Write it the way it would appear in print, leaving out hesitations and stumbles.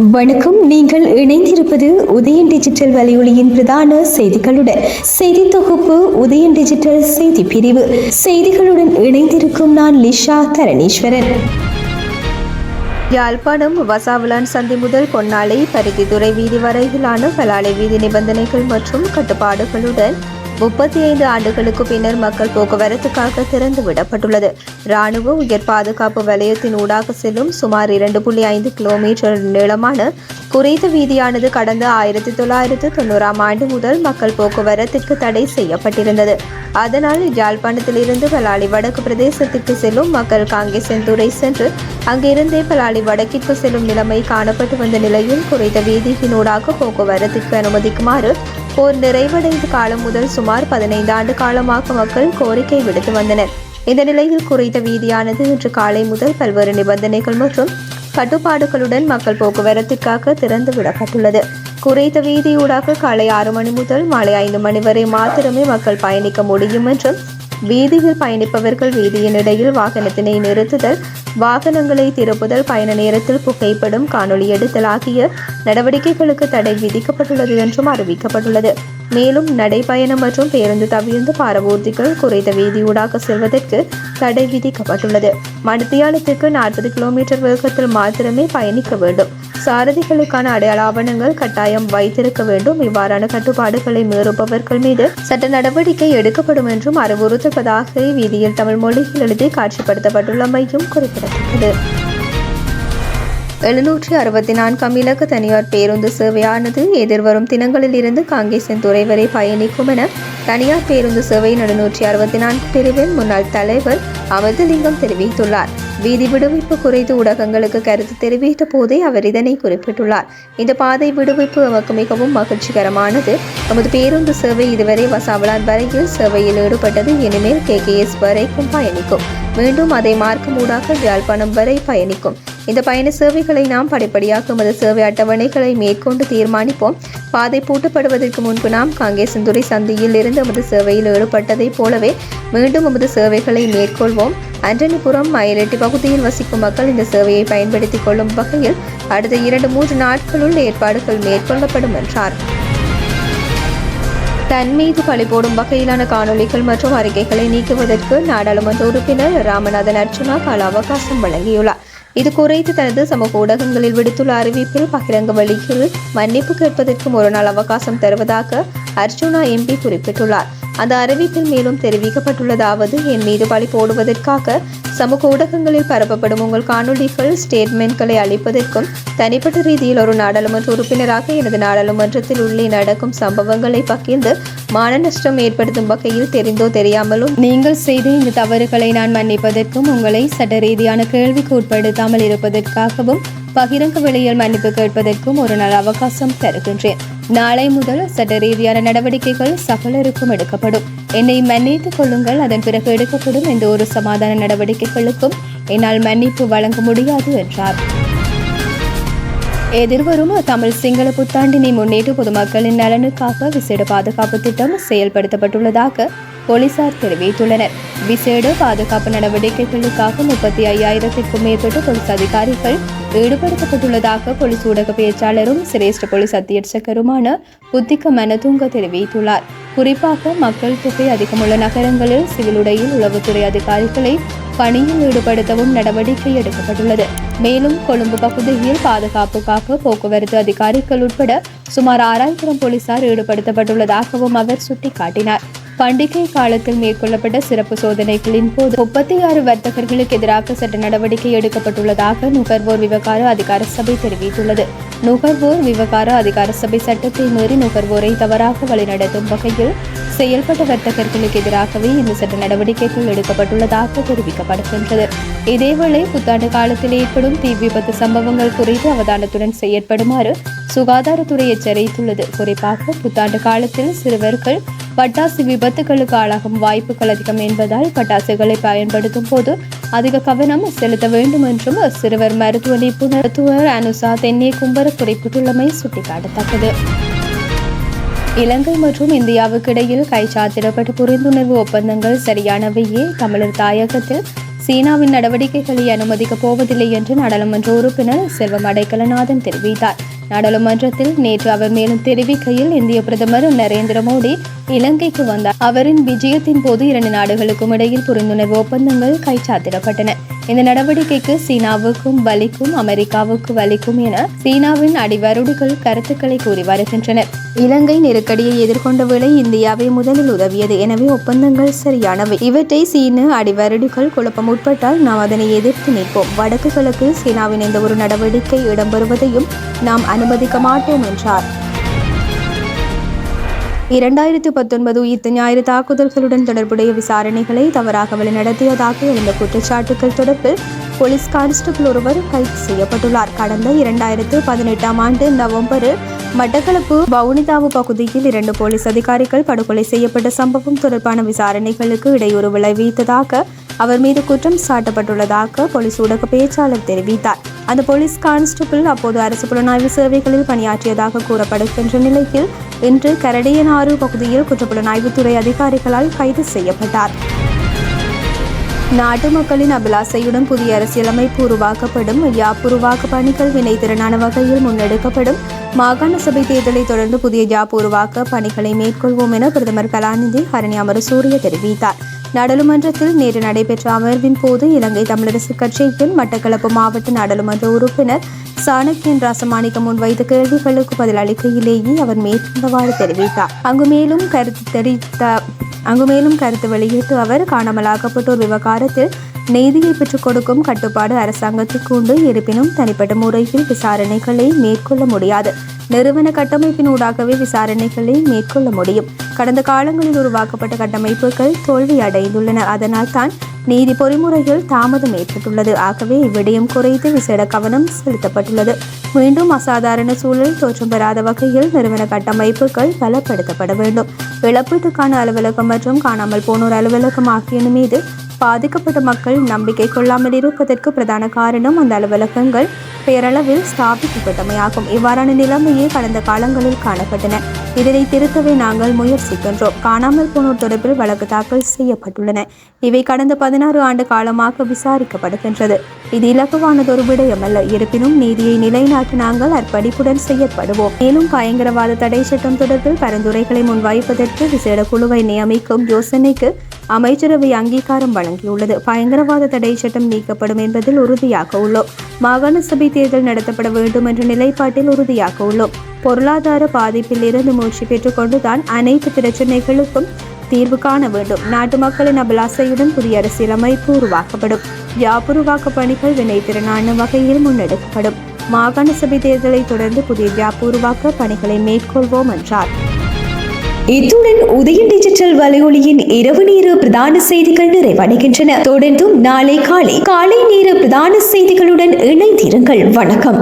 வணக்கம். நீங்கள் இணைந்திருப்பது உதயன் டிஜிட்டல் வலையொலியின் பிரதான செய்திகளுடன். செய்தி தொகுப்பு உதயன் டிஜிட்டல் செய்தி பிரிவு. செய்திகளுடன் இணைந்திருக்கும் நான் லிஷா தரணீஸ்வரன். யாழ்ப்பாணம் வசாவலான் சந்தி முதல் பொன்னாலை பருத்தித்துறை வீதி வரையிலான பலாலை வீதி நிபந்தனைகள் மற்றும் கட்டுப்பாடுகளுடன் 35 ஆண்டுகளுக்கு பின்னர் மக்கள் போக்குவரத்துக்காக திறந்துவிடப்பட்டுள்ளது. இராணுவ உயர் பாதுகாப்பு வலயத்தின் ஊடாக செல்லும் சுமார் 2.5 கிலோமீட்டர் நீளமான குறித்த வீதியானது கடந்த 1990ஆம் ஆண்டு முதல் மக்கள் போக்குவரத்திற்கு தடை செய்யப்பட்டிருந்தது. அதனால் யாழ்ப்பாணத்திலிருந்து பலாலி வடக்கு பிரதேசத்திற்கு செல்லும் மக்கள் காங்கேசன்துறை சென்று அங்கிருந்தே பலாலி வடக்கிற்கு செல்லும் நிலைமை காணப்பட்டு வந்த நிலையில் குறித்த வீதியினூடாக போக்குவரத்திற்கு அனுமதிக்குமாறு போர் நிறைவடைந்த காலம் முதல் சுமார் 15 ஆண்டு காலமாக மக்கள் கோரிக்கை விடுத்து வந்தனர். இந்த நிலையில் குறித்த வீதியானது இன்று காலை முதல் பல்வேறு நிபந்தனைகள் மற்றும் கட்டுப்பாடுகளுடன் மக்கள் போக்குவரத்திற்காக திறந்து விடப்பட்டுள்ளது. குறித்த வீதியூடாக காலை 6 மணி முதல் மாலை 5 மணி வரை மாத்திரமே மக்கள் பயணிக்க முடியும் என்றும் வீதியில் பயணிப்பவர்கள் வீதியின் இடையில் வாகனத்தினை நிறுத்துதல், வாகனங்களை திருப்புதல், பயண நேரத்தில் புகைப்படம், காணொலி எடுத்தல் ஆகிய நடவடிக்கைகளுக்கு தடை விதிக்கப்பட்டுள்ளது என்றும் அறிவிக்கப்பட்டுள்ளது. மேலும் நடைபயணம் மற்றும் பேருந்து தவிர்ந்து பாரவூர்திகள் குறித்த வீதியூடாக செல்வதற்கு தடை விதிக்கப்பட்டுள்ளது. மணித்தியாலத்திற்கு 40 கிலோமீட்டர் வேகத்தில் மாத்திரமே பயணிக்க வேண்டும். சாரதிகளுக்கான அடையாள ஆவணங்கள் கட்டாயம் வைத்திருக்க வேண்டும். இவ்வாறான கட்டுப்பாடுகளை மீறுபவர்கள் மீது சட்ட நடவடிக்கை எடுக்கப்படும் என்றும் அறிவுறுத்துவதாக வீதியில் தமிழ் மொழியில் எழுதி காட்சிப்படுத்தப்பட்டுள்ளமையும் குறிப்பிடத்தக்கது. 764 இலக்க தனியார் பேருந்து சேவையானது எதிர்வரும் தினங்களில் இருந்து காங்கேசன்துறை வரை பயணிக்கும் என தனியார் பேருந்து சேவை 764 பிரிவின் முன்னாள் தலைவர் அமிர்தலிங்கம் தெரிவித்துள்ளார். வீதி விடுவிப்பு குறித்து ஊடகங்களுக்கு கருத்து தெரிவித்த போதே அவர் இதனை குறிப்பிட்டுள்ளார். இந்த பாதை விடுவிப்பு நமக்கு மிகவும் மகிழ்ச்சிகரமானது. நமது பேருந்து சேவை இதுவரை வசாவலான் வரையில் சேவையில் ஈடுபட்டது. இனிமேல் KKS வரைக்கும் பயணிக்கும். மீண்டும் அதே மார்க்கம் ஊடாக யாழ்ப்பாணம் வரை பயணிக்கும். இந்த பயண சேவைகளை நாம் படிப்படியாக எமது சேவை அட்டவணைகளை மேற்கொண்டு தீர்மானிப்போம். பாதை பூட்டப்படுவதற்கு முன்பு நாம் காங்கேசன்துறை சந்தியில் இருந்து எமது சேவையில் ஈடுபட்டதை போலவே மீண்டும் எமது சேவைகளை மேற்கொள்வோம். அன்றனிபுரம் மயிலட்டி பகுதியில் வசிக்கும் மக்கள் இந்த சேவையை பயன்படுத்திக் கொள்ளும் வகையில் அடுத்த 2-3 நாட்களுள் ஏற்பாடுகள் மேற்கொள்ளப்படும் என்றார். தன் மீது பழி போடும் வகையிலான காணொலிகள் மற்றும் அறிக்கைகளை நீக்குவதற்கு நாடாளுமன்ற உறுப்பினர் ராமநாதன் அர்ச்சுனா கால அவகாசம் வழங்கியுள்ளார். இது குறித்து தனது சமூக ஊடகங்களில் விடுத்துள்ள அறிவிப்பில் பகிரங்க வழியில் மன்னிப்பு கேட்பதற்கும் ஒரு நாள் அவகாசம் தருவதாக அர்ச்சுனா MP குறிப்பிட்டுள்ளார். அந்த அறிவிப்பில் மேலும் தெரிவிக்கப்பட்டுள்ளதாவது: என் மீது பழி போடுவதற்காக சமூக ஊடகங்களில் பரப்பப்படும் உங்கள் காணொலிகள், ஸ்டேட்மெண்ட்களை அளிப்பதற்கும் தனிப்பட்ட ரீதியில் ஒரு நாடாளுமன்ற உறுப்பினராக எனது நாடாளுமன்றத்தில் உள்ளே நடக்கும் சம்பவங்களை பகிர்ந்து மான நஷ்டம் ஏற்படுத்தும் வகையில் தெரிந்தோ தெரியாமலும் நீங்கள் செய்த இந்த தவறுகளை நான் மன்னிப்பதற்கும் உங்களை சட்ட ரீதியான கேள்விக்கு உட்படுத்தாமல் இருப்பதற்காகவும் பகிரங்க வெளியில் மன்னிப்பு கேட்பதற்கும் ஒரு நாள் அவகாசம் தருகின்றேன். நாளை முதல் சட்ட ரீதியான நடவடிக்கைகள் சகலருக்கும் எடுக்கப்படும். என்னை மன்னித்துக் கொள்ளுங்கள். அதன் பிறகு எடுக்கப்படும் எந்த ஒரு சமாதான நடவடிக்கைகளுக்கும் என்னால் மன்னிப்பு வழங்க முடியாது என்றார். எதிர்வரும் தமிழ் சிங்கள புத்தாண்டினை முன்னிட்டு பொதுமக்களின் நலனுக்காக விசேட பாதுகாப்பு திட்டம் செயல்படுத்தப்பட்டுள்ளதாக போலீசார் தெரிவித்துள்ளனர். விசேட பாதுகாப்பு நடவடிக்கைகளுக்காக 35,000க்கும் மேற்பட்ட போலீஸ் அதிகாரிகள் ஈடுபடுத்தப்பட்டுள்ளதாக போலீஸ் ஊடக பேச்சாளரும் சிரேஷ்ட போலீஸ் அத்தியட்சகருமான புத்திக்க மனதுங்க தெரிவித்துள்ளார். குறிப்பாக மக்கள் தொகை அதிகமுள்ள நகரங்களில் சிவில் உடையில் உளவுத்துறை அதிகாரிகளை பணியில் ஈடுபடுத்தவும் நடவடிக்கை எடுக்கப்பட்டுள்ளது. மேலும் கொழும்பு பகுதியில் பாதுகாப்புக்காக போக்குவரத்து அதிகாரிகள் உட்பட சுமார் 6,000 போலீசார் ஈடுபடுத்தப்பட்டுள்ளதாகவும் அவர் சுட்டிக்காட்டினார். பண்டிகை காலத்தில் மேற்கொள்ளப்பட்ட சிறப்பு சோதனைகளின் போது 36 வர்த்தகர்களுக்கு எதிராக சட்ட நடவடிக்கை எடுக்கப்பட்டுள்ளதாக நுகர்வோர் விவகார அதிகார சபை தெரிவித்துள்ளது. நுகர்வோர் விவகார அதிகார சபை சட்டத்தை மீறி நுகர்வோரை தவறாக வழிநடத்தும் வகையில் செயல்பட்ட வர்த்தகர்களுக்கு எதிராகவே இந்த சட்ட நடவடிக்கைகள் எடுக்கப்பட்டுள்ளதாக தெரிவிக்கப்படுகின்றது. இதேவேளை புத்தாண்டு காலத்தில் ஏற்படும் தீ விபத்து சம்பவங்கள் குறித்து அவதானத்துடன் செயற்படுமாறு சுகாதாரத்துறை எச்சரித்துள்ளது. குறிப்பாக புத்தாண்டு காலத்தில் சிறுவர்கள் பட்டாசு விபத்துகளுக்கு ஆளாகும் வாய்ப்புகள் அதிகம் என்பதால் பட்டாசுகளை பயன்படுத்தும் போது அதிக கவனம் செலுத்த வேண்டும் என்றும் சிறுவர் மருத்துவ நிபுணர் அனுசா தென்னிய கும்பர குறிப்பிட்டுள்ளமை சுட்டிக்காட்டத்தக்கது. இலங்கை மற்றும் இந்தியாவுக்கு இடையில் கைச்சாத்திடப்பட்ட புரிந்துணர்வு ஒப்பந்தங்கள் சரியானவையே. தமிழர் தாயகத்தில் சீனாவின் நடவடிக்கைகளை அனுமதிக்கப் போவதில்லை என்று நாடாளுமன்ற உறுப்பினர் செல்வம் அடைக்கலநாதன் தெரிவித்தார். நாடாளுமன்றத்தில் நேற்று அவர் மேலும் தெரிவிக்கையில், இந்திய பிரதமர் நரேந்திர மோடி இலங்கைக்கு வந்தார். அவரின் விஜயத்தின் போது 2 நாடுகளுக்கும் இடையில் புரிந்துணர்வு ஒப்பந்தங்கள் கைச்சாத்திடப்பட்டன. இந்த நடவடிக்கைக்கு சீனாவுக்கும் வலிக்கும், அமெரிக்காவுக்கு வலிக்கும் என சீனாவின் அடிவருடிகள் கருத்துக்களை கூறி வருகின்றனர். இலங்கை நெருக்கடியை எதிர்கொண்ட வேளை இந்தியாவை முதலில் உதவியது. எனவே ஒப்பந்தங்கள் சரியானவை. இவற்றை சீன அடிவருடிகள் குழப்பம் உட்பட்டால் நாம் அதனை எதிர்த்து நிற்போம். வடக்கு கிழக்கில் சீனாவின் எந்த ஒரு நடவடிக்கை இடம்பெறுவதையும் நாம் அனுமதிக்க மாட்டோம் என்றார். 2019 உயிர்த்த ஞாயிறு தாக்குதல்களுடன் தொடர்புடைய விசாரணைகளை தவறாக வழிநடத்தியதாக எழுந்த குற்றச்சாட்டுகள் தொடர்பில் போலீஸ் கான்ஸ்டபிள் ஒருவர் கைது செய்யப்பட்டுள்ளார். கடந்த 2018ஆம் ஆண்டு நவம்பரில் மட்டக்களப்பு வவுனிதாவு பகுதியில் 2 போலீஸ் அதிகாரிகள் படுகொலை செய்யப்பட்ட சம்பவம் தொடர்பான விசாரணைகளுக்கு இடையூறு விளைவித்ததாக அவர் மீது குற்றம் சாட்டப்பட்டுள்ளதாக போலீஸ் ஊடக பேச்சாளர் தெரிவித்தார். அந்த போலீஸ் கான்ஸ்டபிள் அப்போது அரசு புலனாய்வு சேவைகளில் பணியாற்றியதாக கூறப்படுகின்ற நிலையில் இன்று கரடியனாறு பகுதியில் குற்றப்புலனாய்வுத்துறை அதிகாரிகளால் கைது செய்யப்பட்டார். நாட்டு மக்களின் அபிலாசையுடன் புதிய அரசியலமைப்பு உருவாக்கப்படும். யாப் உருவாக்க பணிகள் வினைத்திறனான வகையில் முன்னெடுக்கப்படும். மாகாண சபை தேர்தலை தொடர்ந்து புதிய யாப் உருவாக்க பணிகளை மேற்கொள்வோம் என பிரதமர் கலாநிதி ஹரணி அமரசூரிய தெரிவித்தார். நாடாளுமன்றத்தில் நேற்று நடைபெற்ற அமர்வின் போது இலங்கை தமிழரசு கட்சியின் மட்டக்களப்பு மாவட்ட நாடாளுமன்ற உறுப்பினர் சாணக்கியன் ராசமாணிக்கம் முன்வைத்த கேள்விகளுக்கு பதில் அளிக்கையிலேயே அவர் மேற்கொண்டவாறு தெரிவித்தார். அங்கு மேலும் கருத்து வெளியிட்டு அவர், காணாமலாக்கப்பட்டோர் விவகாரத்தில் நீதியை பெற்றுக் கொடுக்கும் கட்டுப்பாடு அரசாங்கத்துக்கு உண்டு. இருப்பினும் தனிப்பட்ட முறையில் விசாரணைகளை மேற்கொள்ள முடியாது. நிறுவன கட்டமைப்பின் ஊடாகவே விசாரணைகளை மேற்கொள்ள முடியும். கடந்த காலங்களில் உருவாக்கப்பட்ட கட்டமைப்புகள் தோல்வி அடைந்துள்ளன. அதனால் தான் நீதி பொறிமுறையில் தாமதம் ஏற்பட்டுள்ளது. ஆகவே இவ்விடயம் குறித்து விசேட கவனம் செலுத்தப்பட்டுள்ளது. மீண்டும் அசாதாரண சூழல் தோற்றம் பெறாத வகையில் நிறுவன கட்டமைப்புகள் பலப்படுத்தப்பட வேண்டும். இழப்பீட்டுக்கான அலுவலகம் மற்றும் காணாமல் போனோர் அலுவலகம் ஆகியன மீது பாதிக்கப்பட்ட மக்கள் நம்பிக்கை கொள்ளாமல் இருப்பதற்கு பிரதான காரணம் அந்த அலுவலகங்கள் பேரளவில் ஸ்தாபிக்கப்பட்டமையாகும். இவ்வாறான நிலைமையே கடந்த காலங்களில் காணப்பட்டன. இதனை திருத்தவே நாங்கள் முயற்சிக்கின்றோம். காணாமல் போனோர் தொடர்பில் வழக்கு தாக்கல் செய்யப்பட்டுள்ளன. இவை கடந்த 16 ஆண்டு காலமாக விசாரிக்கப்படுகின்றது. இது இலகுவானதொரு விடயமல்ல. இருப்பினும் நீதியை நிலைநாட்ட நாங்கள் அர்ப்பணிப்புடன் செயற்படுவோம். மேலும் பயங்கரவாத தடை சட்டம் தொடர்பில் பரிந்துரைகளை முன்வைப்பதற்கு விசேட குழுவை நியமிக்கும் யோசனைக்கு அமைச்சரவை அங்கீகாரம் வழங்கியுள்ளது. பயங்கரவாத தடை சட்டம் நீக்கப்படும் என்பதில் உறுதியாக உள்ளோம். மாகாண சபை தேர்தல் நடத்தப்பட வேண்டும் என்ற நிலைப்பாட்டில் உறுதியாக உள்ளோம். பொருளாதார பாதிப்பில் இருந்து மூச்சு பெற்றுக் கொண்டுதான் அனைத்து பிரச்சினைகளுக்கும் தீர்வு காண வேண்டும். நாட்டு மக்களின் அபிலாசையுடன் புதிய அரசியலமைப்பு உருவாக்கப்படும். யாப்புருவாக்க பணிகள் வினைத்திறனான வகையில் முன்னெடுக்கப்படும். மாகாண சபை தேர்தலை தொடர்ந்து புதிய யாப்பு உருவாக்க பணிகளை மேற்கொள்வோம் என்றார். இத்துடன் உதயம் டிஜிட்டல் வலையொலியின் இரவு நேர பிரதான செய்திகள் நிறைவடைகின்றன. தொடர்ந்தும் நாளை காலை நேர பிரதான செய்திகளுடன் இணைந்திருங்கள். வணக்கம்.